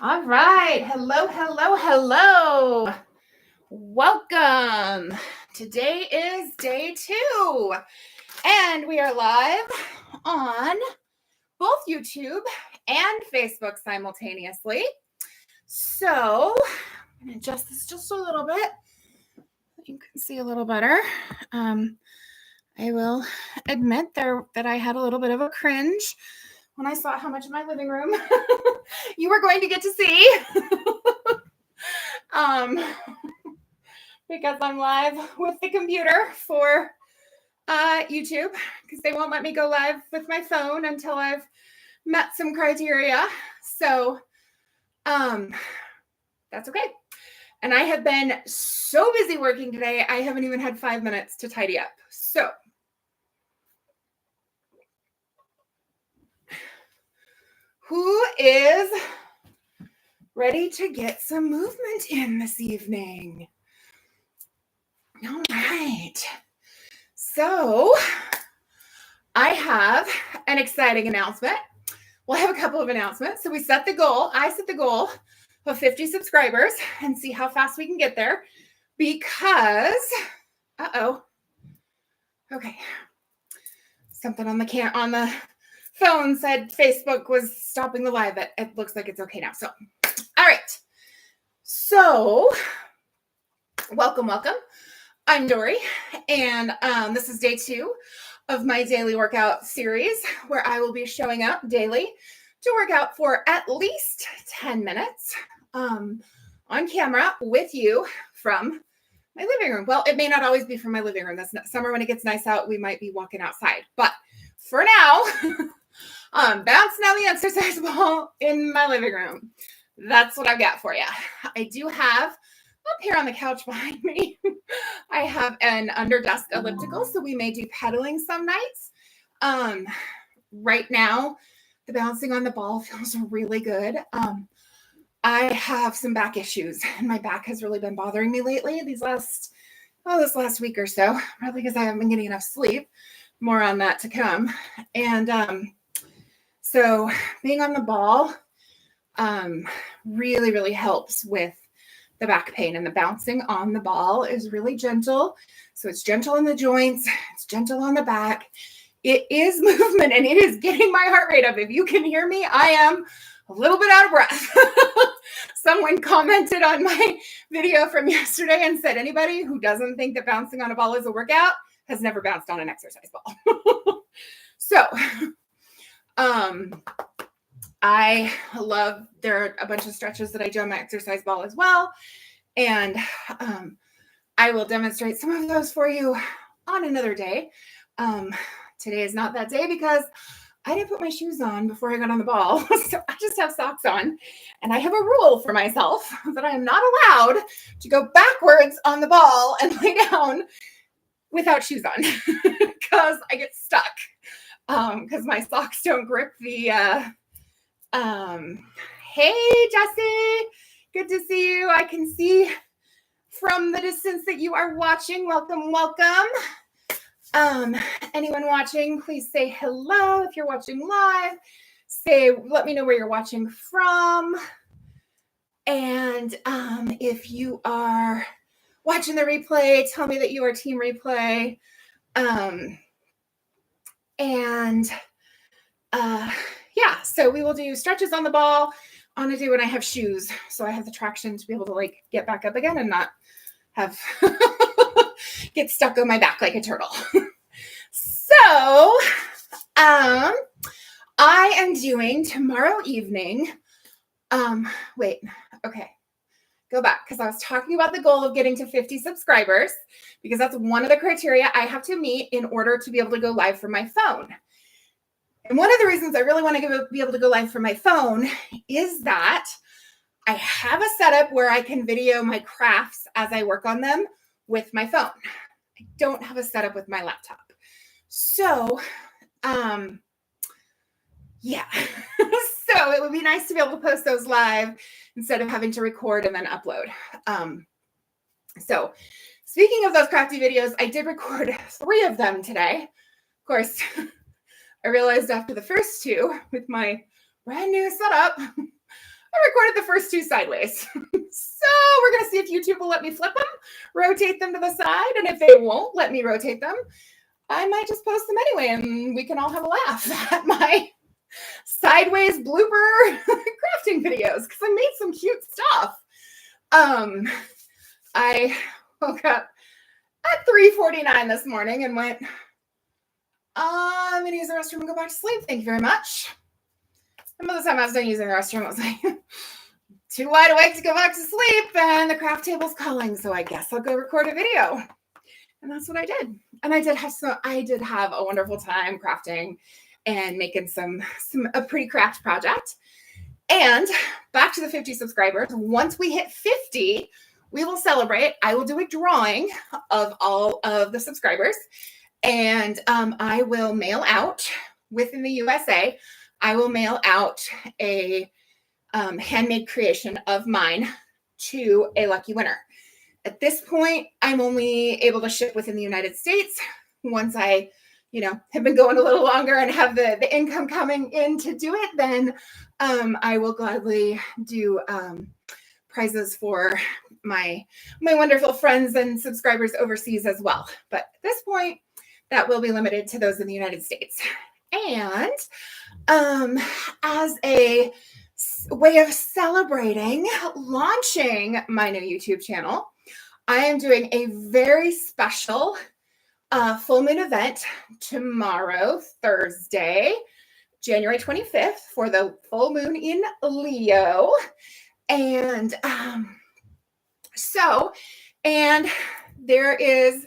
All right. Hello, hello, hello. Welcome. Today is day 2, and we are live on both YouTube and Facebook simultaneously. So I'm going to adjust this just a little bit. You can see a little better. I will admit that I had a little bit of a cringe when I saw how much of my living room you were going to get to see. Because I'm live with the computer for YouTube, because they won't let me go live with my phone until I've met some criteria. So that's okay. And I have been so busy working today, I haven't even had 5 minutes to tidy up. So who is ready to get some movement in this evening? All right. So I have an exciting announcement. Well, I have a couple of announcements. So I set the goal of 50 subscribers and see how fast we can get there, because, okay. Something on the phone said Facebook was stopping the live. It looks like it's okay now. So, all right. So, welcome. I'm Dory, and this is day 2 of my daily workout series, where I will be showing up daily to work out for at least 10 minutes on camera with you from my living room. Well, it may not always be from my living room. That's summer, when it gets nice out, we might be walking outside. But for now, bouncing out the exercise ball in my living room. That's what I've got for you. I do have, up here on the couch behind me, I have an under desk elliptical, so we may do pedaling some nights. Right now, the bouncing on the ball feels really good. I have some back issues, and my back has really been bothering me lately this last week or so, probably because I haven't been getting enough sleep. More on that to come. And so being on the ball really, really helps with the back pain, and the bouncing on the ball is really gentle. So it's gentle in the joints, it's gentle on the back. It is movement, and it is getting my heart rate up. If you can hear me, I am a little bit out of breath. Someone commented on my video from yesterday and said, anybody who doesn't think that bouncing on a ball is a workout has never bounced on an exercise ball. So, I love, there are a bunch of stretches that I do on my exercise ball as well. And I will demonstrate some of those for you on another day. Today is not that day because I didn't put my shoes on before I got on the ball. So I just have socks on. And I have a rule for myself that I am not allowed to go backwards on the ball and lay down without shoes on, because I get stuck, because my socks don't grip the, hey, Jesse, good to see you. I can see from the distance that you are watching. Welcome. Anyone watching, please say hello. If you're watching live, let me know where you're watching from. And if you are watching the replay, tell me that you are team replay. Yeah, so we will do stretches on the ball on a day when I have shoes, so I have the traction to be able to get back up again and not have get stuck on my back like a turtle. So I am doing tomorrow evening. Wait, okay. Go back, because I was talking about the goal of getting to 50 subscribers, because that's one of the criteria I have to meet in order to be able to go live from my phone. And one of the reasons I really want to be able to go live from my phone is that I have a setup where I can video my crafts as I work on them with my phone. I don't have a setup with my laptop. So, yeah. So it would be nice to be able to post those live instead of having to record and then upload. So speaking of those crafty videos, I did record 3 of them today. Of course, I realized after the first 2 with my brand new setup, I recorded the first 2 sideways. So we're going to see if YouTube will let me flip them, rotate them to the side. And if they won't let me rotate them, I might just post them anyway and we can all have a laugh at my sideways blooper crafting videos because I made some cute stuff. I woke up at 3:49 this morning and went, I'm going to use the restroom and go back to sleep. Thank you very much. And by the time I was done using the restroom, I was like, too wide awake to go back to sleep, and the craft table's calling, so I guess I'll go record a video. And that's what I did. And I did have a wonderful time crafting and making a pretty craft project. And back to the 50 subscribers. Once we hit 50, we will celebrate. I will do a drawing of all of the subscribers, and I will mail out within the USA. I will mail out a handmade creation of mine to a lucky winner. At this point, I'm only able to ship within the United States. Once I, have been going a little longer and have the income coming in to do it, then I will gladly do prizes for my wonderful friends and subscribers overseas as well. But at this point, that will be limited to those in the United States. And as a way of celebrating launching my new YouTube channel, I am doing a very special full moon event tomorrow, Thursday, January 25th, for the full moon in Leo. And and there is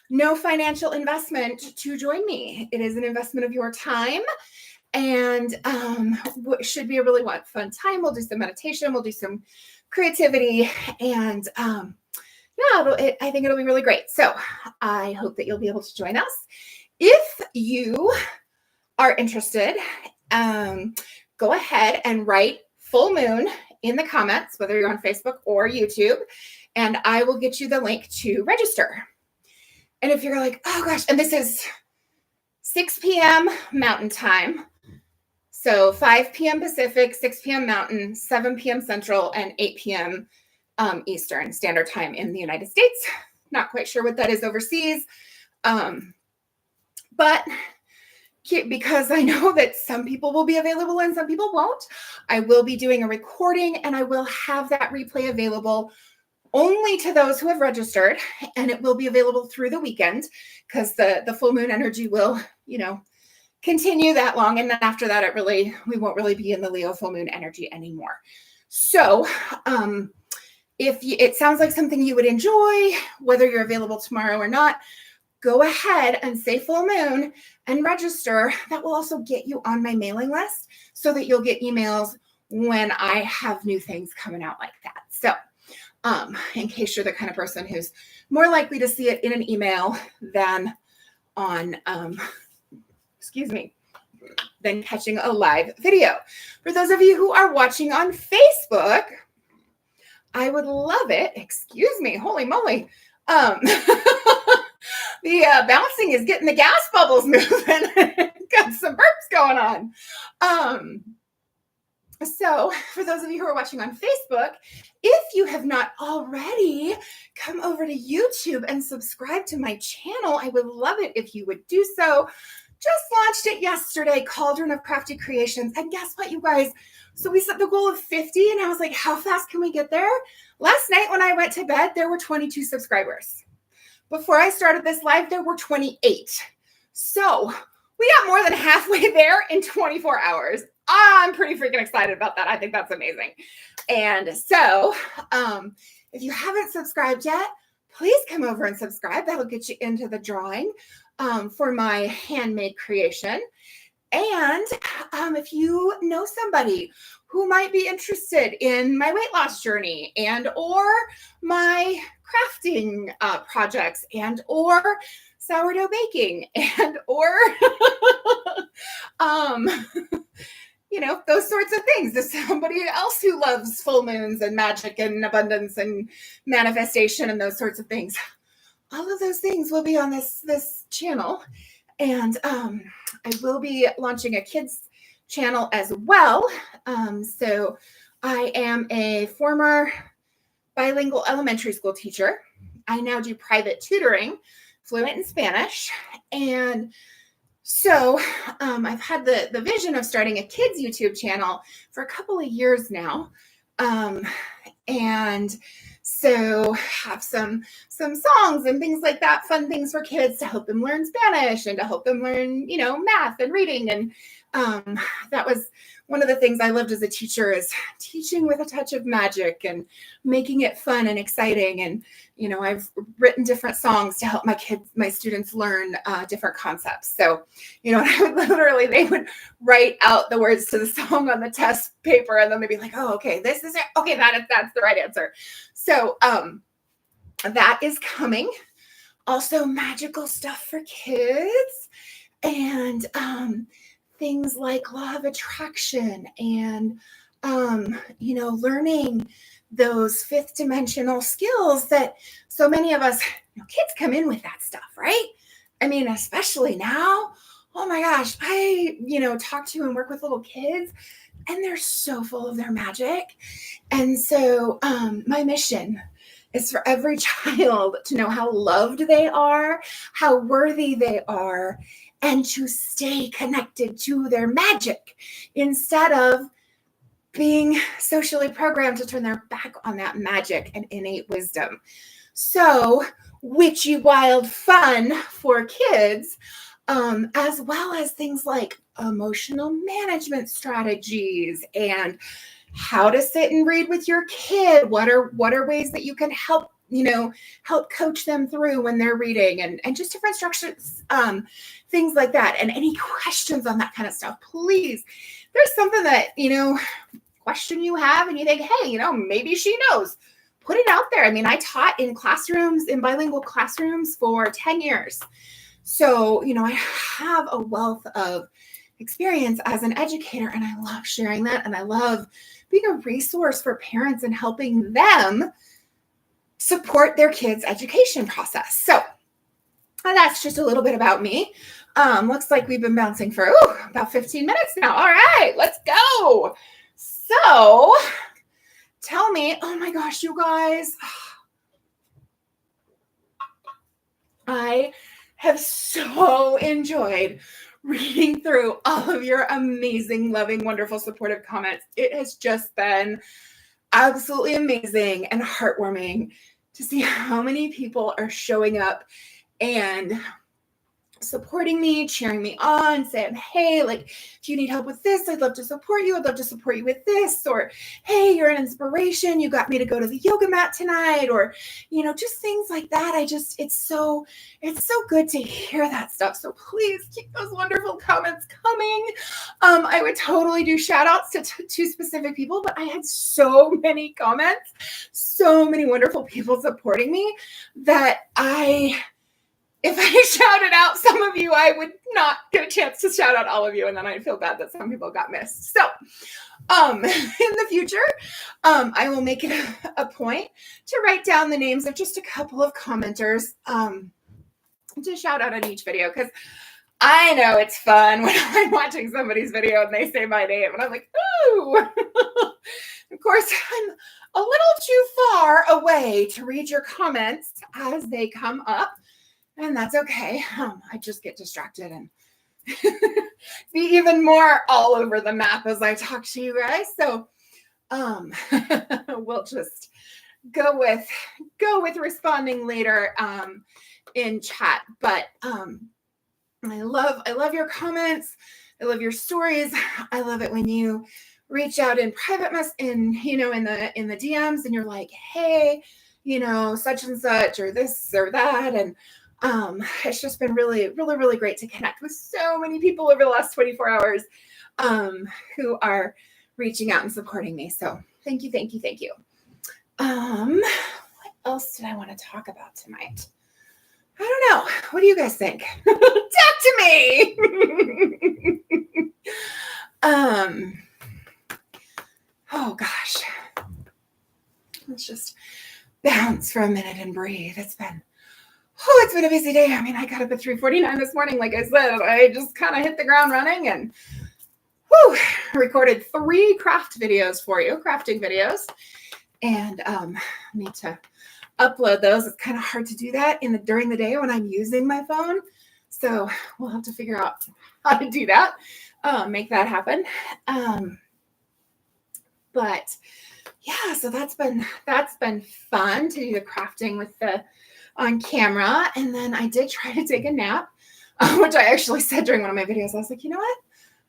no financial investment to join me. It is an investment of your time, and should be a really fun time. We'll do some meditation, we'll do some creativity, and I think it'll be really great. So I hope that you'll be able to join us. If you are interested, go ahead and write full moon in the comments, whether you're on Facebook or YouTube, and I will get you the link to register. And if you're like, oh gosh, and this is 6 p.m. Mountain Time. So 5 p.m. Pacific, 6 p.m. Mountain, 7 p.m. Central, and 8 p.m. Eastern Standard Time in the United States. Not quite sure what that is overseas. But because I know that some people will be available and some people won't, I will be doing a recording, and I will have that replay available only to those who have registered, and it will be available through the weekend because the full moon energy will, continue that long. And then after that, we won't really be in the Leo full moon energy anymore. So if it sounds like something you would enjoy, whether you're available tomorrow or not, go ahead and say full moon and register. That will also get you on my mailing list so that you'll get emails when I have new things coming out like that. So in case you're the kind of person who's more likely to see it in an email than on, than catching a live video. For those of you who are watching on Facebook, I would love it. Excuse me, holy moly. The bouncing is getting the gas bubbles moving. Got some burps going on. So for those of you who are watching on Facebook, if you have not already, come over to YouTube and subscribe to my channel. I would love it if you would do so. Just launched it yesterday, Cauldron of Crafty Creations. And guess what, you guys? So we set the goal of 50, and I was like, how fast can we get there? Last night when I went to bed, there were 22 subscribers. Before I started this live, there were 28. So we got more than halfway there in 24 hours. I'm pretty freaking excited about that. I think that's amazing. And so if you haven't subscribed yet, please come over and subscribe. That'll get you into the drawing for my handmade creation. And if you know somebody who might be interested in my weight loss journey and or my crafting projects and or sourdough baking and or those sorts of things. There's somebody else who loves full moons and magic and abundance and manifestation and those sorts of things. All of those things will be on this channel. And I will be launching a kids channel as well. So I am a former bilingual elementary school teacher. I now do private tutoring, fluent in Spanish. And so I've had the vision of starting a kids YouTube channel for a couple of years now. And so have some songs and things like that, fun things for kids to help them learn Spanish and to help them learn, math and reading. And that was one of the things I loved as a teacher, is teaching with a touch of magic and making it fun and exciting. And, I've written different songs to help my students learn different concepts. So, they would write out the words to the song on the test paper, and then they'd be like, oh, okay, this is it. Okay, that's the right answer. So that is coming. Also, magical stuff for kids, and things like law of attraction, and learning those fifth dimensional skills that so many of us, kids come in with that stuff, right? I mean, especially now. Oh my gosh, I talk to and work with little kids, and they're so full of their magic. And so my mission is for every child to know how loved they are, how worthy they are, and to stay connected to their magic instead of being socially programmed to turn their back on that magic and innate wisdom. So witchy wild fun for kids, as well as things like emotional management strategies and how to sit and read with your kid. What are ways that you can help coach them through when they're reading, and just different structures, things like that. And any questions on that kind of stuff, please, there's something that, question you have and you think, hey, maybe she knows, put it out there. I mean, I taught in bilingual classrooms for 10 years. So, I have a wealth of experience as an educator, and I love sharing that. And I love being a resource for parents and helping them support their kids' education process. So that's just a little bit about me. Looks like we've been bouncing for about 15 minutes now. All right, let's go. So tell me, oh my gosh, you guys, I have so enjoyed reading through all of your amazing, loving, wonderful, supportive comments. It has just been absolutely amazing and heartwarming to see how many people are showing up and supporting me, cheering me on, saying, hey, if you need help with this, I'd love to support you. I'd love to support you with this. Or, hey, you're an inspiration. You got me to go to the yoga mat tonight. Or, just things like that. It's so good to hear that stuff. So please keep those wonderful comments coming. I would totally do shout outs to specific people, but I had so many comments, so many wonderful people supporting me that if I shouted out some of you, I would not get a chance to shout out all of you, and then I'd feel bad that some people got missed. So in the future, I will make it a point to write down the names of just a couple of commenters to shout out on each video, because I know it's fun when I'm watching somebody's video and they say my name, and I'm like, ooh. Of course, I'm a little too far away to read your comments as they come up. And that's okay. I just get distracted and be even more all over the map as I talk to you guys. So we'll just go with responding later in chat. But I love your comments. I love your stories. I love it when you reach out in private in the DMs and you're like, hey, such and such, or this or that. And it's just been really, really, really great to connect with so many people over the last 24 hours who are reaching out and supporting me. So thank you, thank you, thank you. What else did I want to talk about tonight? I don't know. What do you guys think? Talk to me. Oh gosh. Let's just bounce for a minute and breathe. It's been a busy day. I mean, I got up at 3:49 this morning, like I said. I just kind of hit the ground running, and recorded 3 craft videos for you, crafting videos. And I need to upload those. It's kind of hard to do that during the day when I'm using my phone. So we'll have to figure out how to do that, make that happen. But yeah, so that's been fun to do the crafting with on camera. And then I did try to take a nap, which I actually said during one of my videos. I was like, you know what?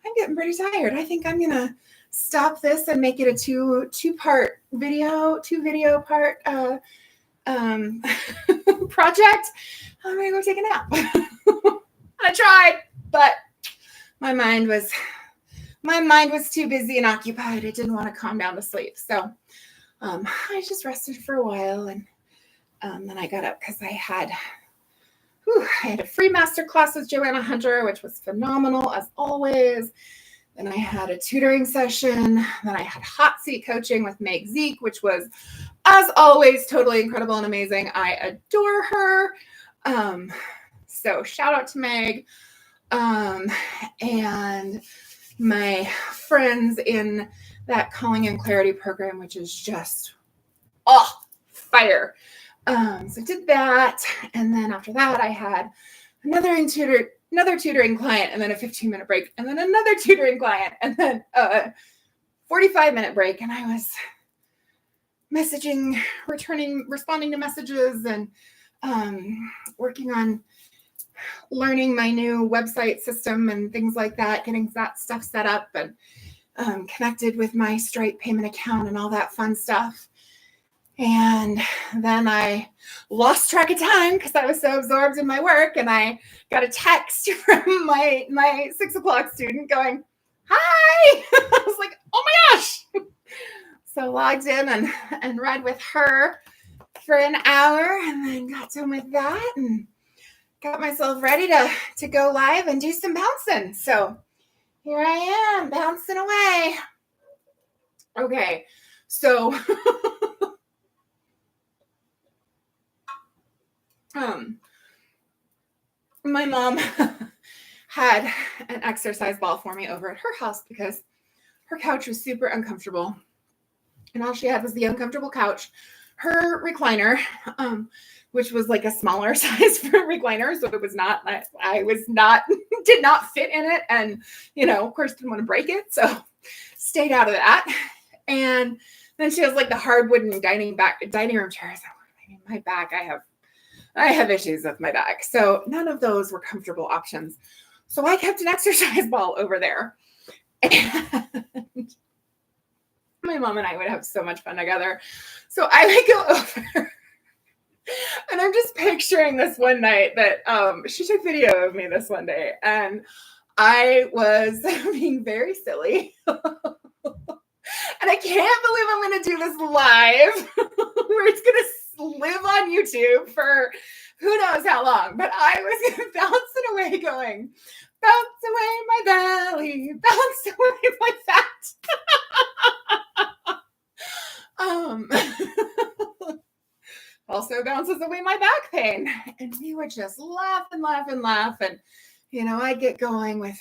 I'm getting pretty tired. I think I'm gonna stop this and make it a two-part video, 2-video part project. I'm gonna go take a nap. I tried, but my mind was too busy and occupied. I didn't want to calm down to sleep. So I just rested for a while, and then I got up because I had a free master class with Joanna Hunter, which was phenomenal as always. Then I had a tutoring session. Then I had hot seat coaching with Meg Zeke, which was, as always, totally incredible and amazing. I adore her. So shout out to Meg. And my friends in that Calling and Clarity program, which is just, fire. So I did that. And then after that, I had another tutoring client, and then a 15-minute break, and then another tutoring client, and then a 45-minute break. And I was responding to messages, and working on learning my new website system and things like that, getting that stuff set up, and connected with my Stripe payment account and all that fun stuff. And then I lost track of time because I was so absorbed in my work, and I got a text from my 6 o'clock student going, "Hi!" I was like, "Oh my gosh!" So logged in and read with her for an hour, and then got done with that and got myself ready to go live and do some bouncing. So here I am, bouncing away. Okay, so my mom had an exercise ball for me over at her house because her couch was super uncomfortable, and all she had was the uncomfortable couch, her recliner, which was like a smaller size for a recliner, so it was not, did not fit in it, and of course didn't want to break it, so stayed out of that. And then she has like the hard wooden dining room chairs. My back, I have issues with my back, so none of those were comfortable options. So I kept an exercise ball over there, and my mom and I would have so much fun together. So I would go over, and I'm just picturing this one night that she took video of me this one day, and I was being very silly. And I can't believe I'm going to do this live where it's going to live on YouTube for who knows how long. But I was bouncing away going, bounce away my belly, bounce away my fat. Also bounces away my back pain. And we would just laugh and laugh and laugh. And, I'd get going with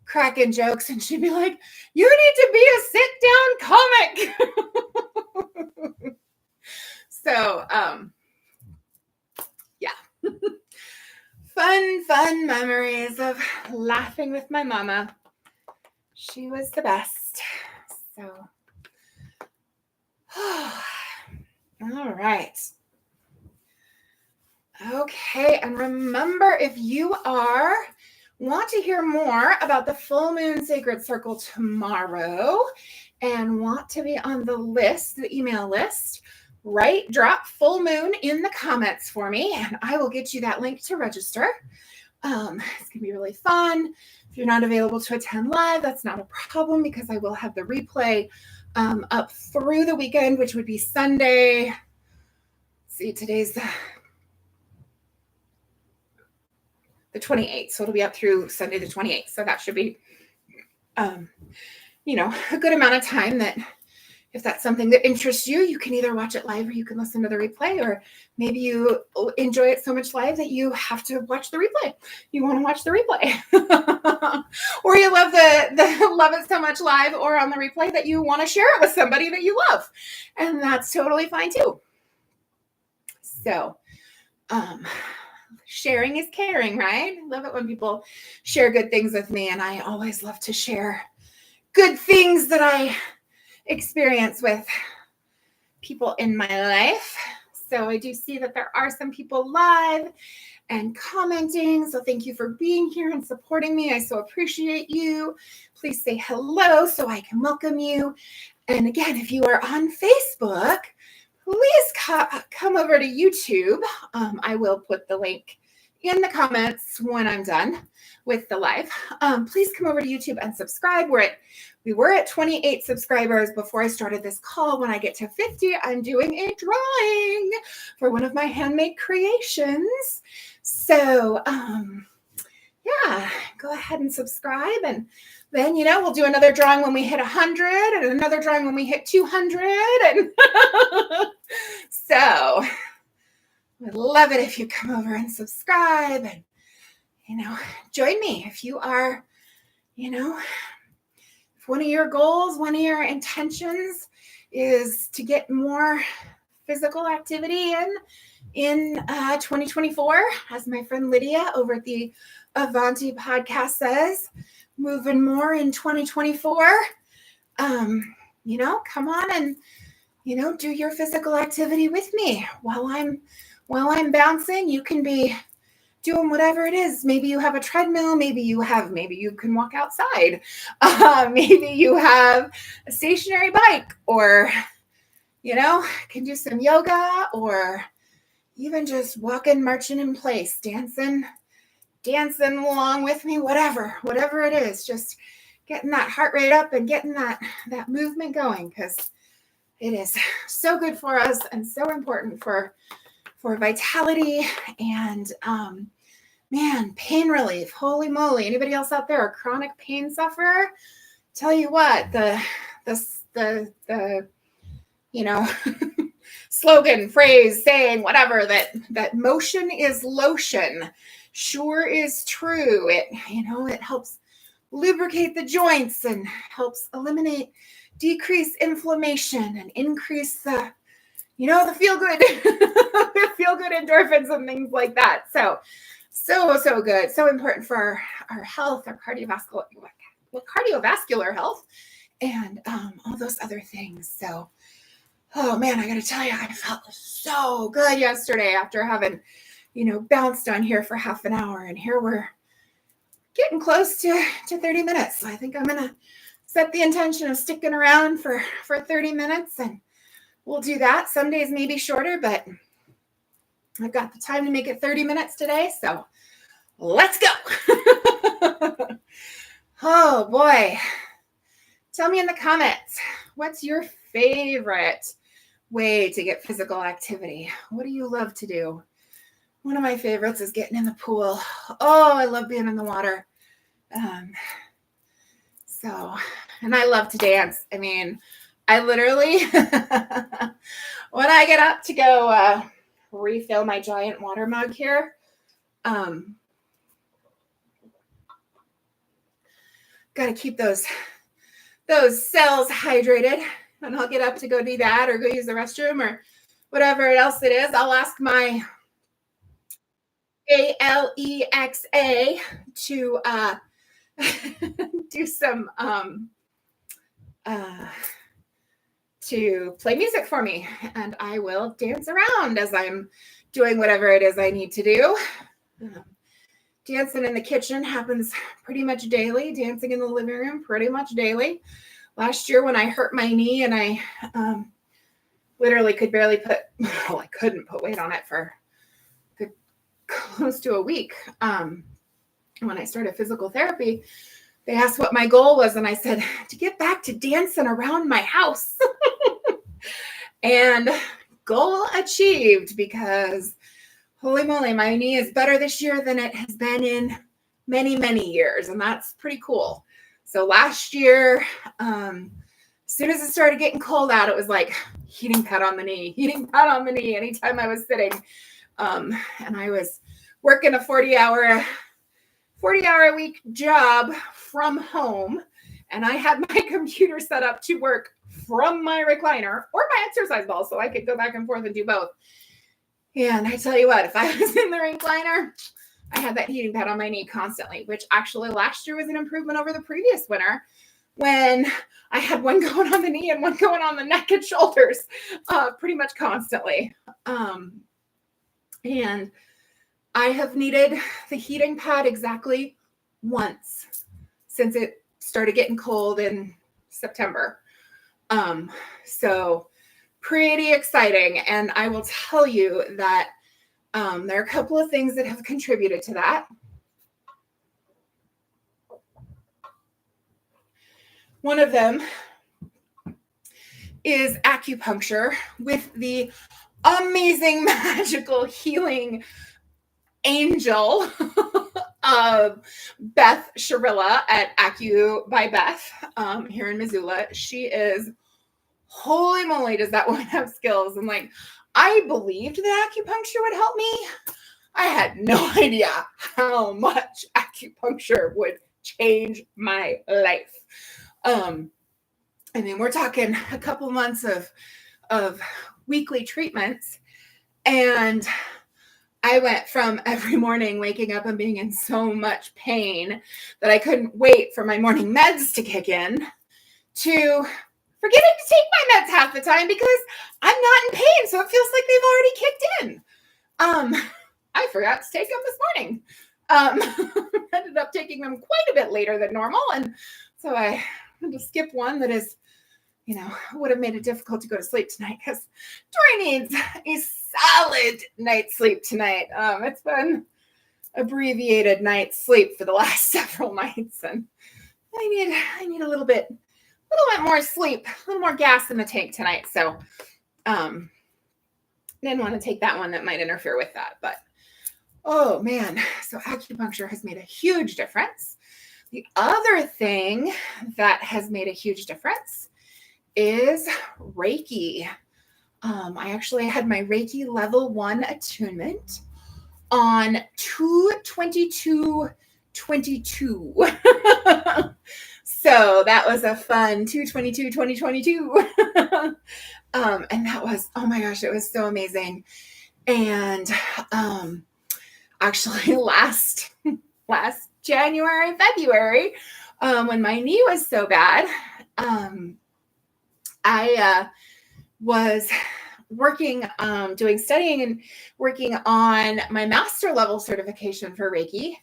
cracking jokes, and she'd be like, "You need to be a sit-down comic." So, yeah. Fun memories of laughing with my mama. She was the best. So, all right. Okay, and remember, if you want to hear more about the Full Moon Sacred Circle tomorrow and want to be on the email list, drop Full Moon in the comments for me, and I will get you that link to register. It's going to be really fun. If you're not available to attend live, that's not a problem because I will have the replay up through the weekend, which would be Sunday. Let's see, today's the 28th, so it'll be up through Sunday the 28th. So that should be, a good amount of time that if that's something that interests you, you can either watch it live or you can listen to the replay, or maybe you enjoy it so much live that you have to watch the replay. You want to watch the replay. Or you love love it so much live or on the replay that you want to share it with somebody that you love. And that's totally fine too. So, sharing is caring, right? I love it when people share good things with me, and I always love to share good things that I experience with people in my life. So I do see that there are some people live and commenting. So thank you for being here and supporting me. I so appreciate you. Please say hello so I can welcome you. And again, if you are on Facebook, please come over to YouTube. I will put the link in the comments when I'm done with the live. Please come over to YouTube and subscribe. We were at 28 subscribers before I started this call. When I get to 50, I'm doing a drawing for one of my handmade creations. So, yeah, go ahead and subscribe. And then, we'll do another drawing when we hit 100 and another drawing when we hit 200. And so I'd love it if you come over and subscribe and, join me. If you are, if one of your goals, one of your intentions is to get more physical activity in 2024, as my friend Lydia over at the Avanti podcast says, moving more in 2024, come on and, do your physical activity with me while I'm bouncing. You can be doing whatever it is. Maybe you have a treadmill. Maybe you can walk outside. Maybe you have a stationary bike, or, can do some yoga, or even just walking, marching in place, dancing along with me, whatever it is, just getting that heart rate up and getting that movement going, because it is so good for us and so important for vitality and, pain relief. Holy moly. Anybody else out there a chronic pain sufferer? Tell you what, the slogan, phrase, saying, whatever, that motion is lotion sure is true. It helps lubricate the joints and helps decrease inflammation and increase the feel-good endorphins and things like that. So good. So important for our health, our cardiovascular health, and all those other things. So, oh man, I got to tell you, I felt so good yesterday after having, bounced on here for half an hour. And here we're getting close to 30 minutes. So I think I'm going to set the intention of sticking around for 30 minutes, and we'll do that. Some days may be shorter, but I've got the time to make it 30 minutes today. So let's go. Oh boy. Tell me in the comments, what's your favorite way to get physical activity? What do you love to do? One of my favorites is getting in the pool. Oh, I love being in the water. And I love to dance. I mean, I literally, when I get up to go refill my giant water mug here, got to keep those cells hydrated, and I'll get up to go do that or go use the restroom or whatever else it is. I'll ask my Alexa to do some to play music for me, and I will dance around as I'm doing whatever it is I need to do. Dancing in the kitchen happens pretty much daily. Dancing in the living room pretty much daily. Last year when I hurt my knee and I literally I couldn't put weight on it for close to a week. When I started physical therapy, they asked what my goal was, and I said, to get back to dancing around my house. And goal achieved, because holy moly, my knee is better this year than it has been in many, many years. And that's pretty cool. So last year, soon as it started getting cold out, it was like heating pad on the knee anytime I was sitting. And I was working a 40-hour a week job from home. And I had my computer set up to work from my recliner or my exercise ball, so I could go back and forth and do both. And I tell you what, if I was in the recliner, I had that heating pad on my knee constantly, which actually last year was an improvement over the previous winter when I had one going on the knee and one going on the neck and shoulders pretty much constantly. And I have needed the heating pad exactly once since it started getting cold in September. So pretty exciting. And I will tell you that there are a couple of things that have contributed to that. One of them is acupuncture with the amazing, magical, healing angel of Beth Sharilla at Acu by Beth here in Missoula. She is, holy moly, does that woman have skills. And like, I believed that acupuncture would help me. I had no idea how much acupuncture would change my life. I mean, we're talking a couple months of weekly treatments, and I went from every morning waking up and being in so much pain that I couldn't wait for my morning meds to kick in to forgetting to take my meds half the time because I'm not in pain, so it feels like they've already kicked in. I forgot to take them this morning. Ended up taking them quite a bit later than normal, and so I had to skip one that is, would have made it difficult to go to sleep tonight because Tori needs a solid night's sleep tonight. It's been abbreviated night's sleep for the last several nights, and I need a little bit more sleep, a little more gas in the tank tonight. So, didn't want to take that one that might interfere with that, but oh man, so acupuncture has made a huge difference. The other thing that has made a huge difference is Reiki. I actually had my Reiki level 1 attunement on 2/22/22. So that was a fun 2/22/2022. And that was, oh my gosh, it was so amazing. And actually last January, February, when my knee was so bad, I was working, doing studying and working on my master level certification for Reiki.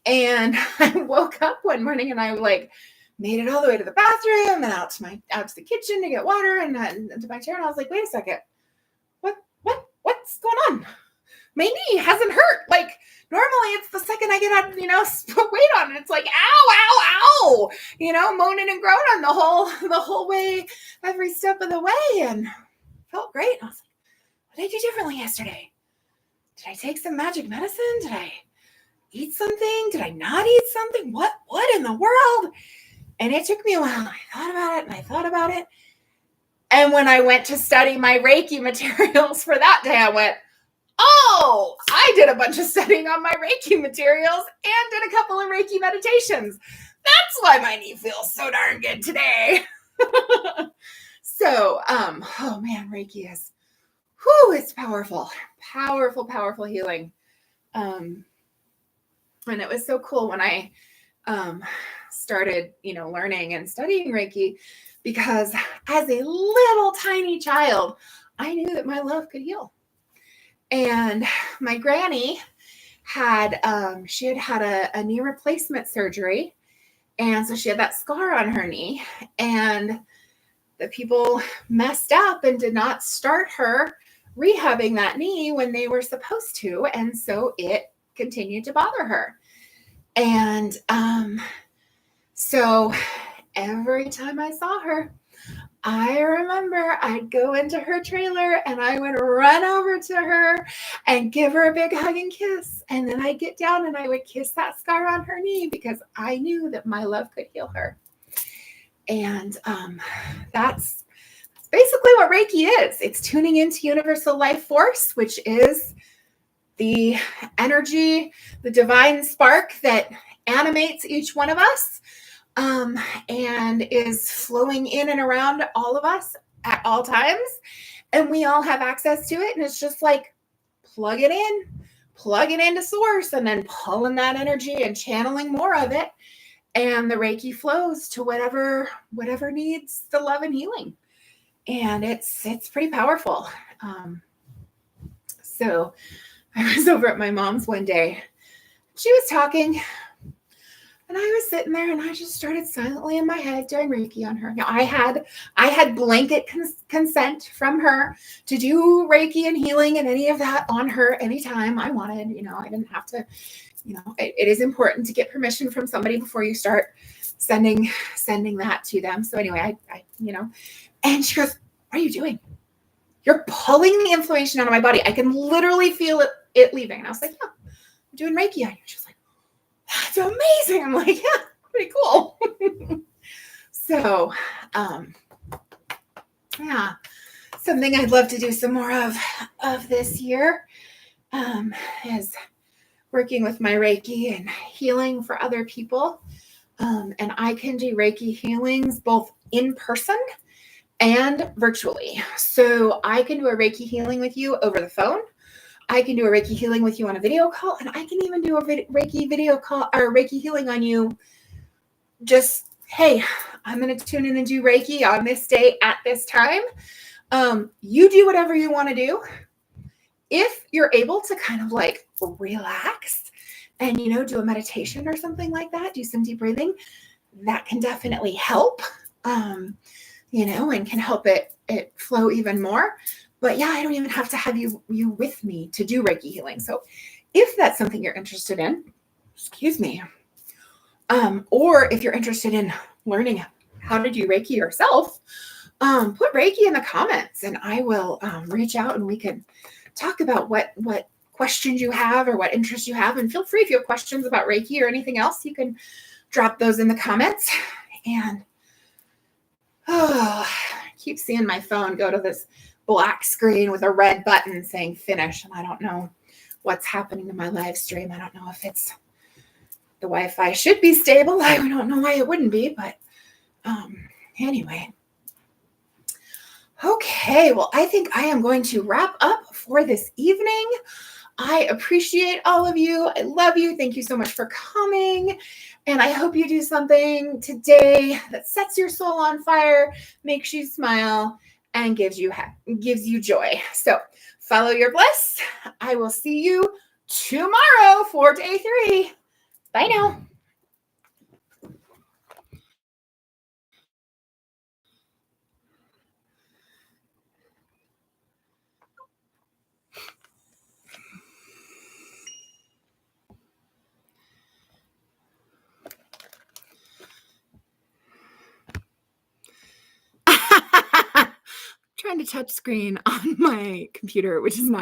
And I woke up one morning and I made it all the way to the bathroom and out to the kitchen to get water and to my chair. And I was like, wait a second, what's going on? My knee hasn't hurt. Like normally it's the second I get out, put weight on it. It's like, ow, moaning and groaning the whole way, every step of the way. And felt great. And I was like, what did I do differently yesterday? Did I take some magic medicine? Did I eat something? Did I not eat something? What in the world? And it took me a while. I thought about it. And when I went to study my Reiki materials for that day, I went, oh, I did a bunch of studying on my Reiki materials and did a couple of Reiki meditations. That's why my knee feels so darn good today. So, oh man, Reiki is, it's powerful, powerful, powerful healing. And it was so cool when I started, learning and studying Reiki, because as a little tiny child, I knew that my love could heal. And my granny had a knee replacement surgery. And so she had that scar on her knee, and the people messed up and did not start her rehabbing that knee when they were supposed to. And so it continued to bother her. And so every time I saw her, I remember I'd go into her trailer and I would run over to her and give her a big hug and kiss. And then I'd get down and I would kiss that scar on her knee because I knew that my love could heal her. And that's basically what Reiki is. It's tuning into universal life force, which is the energy, the divine spark that animates each one of us, and is flowing in and around all of us at all times. And we all have access to it. And it's just like plug it into source, and then pulling that energy and channeling more of it. And the Reiki flows to whatever needs the love and healing. And it's pretty powerful. So I was over at my mom's one day. She was talking, and I was sitting there, and I just started silently in my head doing Reiki on her. Now, I had blanket consent from her to do Reiki and healing and any of that on her anytime I wanted. I didn't have to. It is important to get permission from somebody before you start sending that to them. So anyway, I and she goes, "What are you doing? You're pulling the inflammation out of my body. I can literally feel it leaving." And I was like, "Yeah, I'm doing Reiki on you." She's like, "That's amazing." I'm like, "Yeah, pretty cool." So, yeah, something I'd love to do some more of this year is working with my Reiki and healing for other people. And I can do Reiki healings both in person and virtually. So I can do a Reiki healing with you over the phone. I can do a Reiki healing with you on a video call, and I can even do a Reiki video call or Reiki healing on you. Just, hey, I'm going to tune in and do Reiki on this day at this time. You do whatever you want to do. If you're able to kind of like relax and, do a meditation or something like that, do some deep breathing, that can definitely help, and can help it flow even more. But yeah, I don't even have to have you with me to do Reiki healing. So if that's something you're interested in, excuse me, or if you're interested in learning how to do Reiki yourself, put Reiki in the comments, and I will reach out, and we can talk about what questions you have or what interests you have. And feel free, if you have questions about Reiki or anything else, you can drop those in the comments. And I keep seeing my phone go to this black screen with a red button saying finish, and I don't know what's happening to my live stream. I don't know if it's the Wi-Fi should be stable. I don't know why it wouldn't be, but anyway. Okay, well, I think I am going to wrap up for this evening. I appreciate all of you. I love you. Thank you so much for coming. And I hope you do something today that sets your soul on fire, makes you smile, and gives you joy. So follow your bliss. I will see you tomorrow for day 3. Bye now. Trying to touch screen on my computer, which is not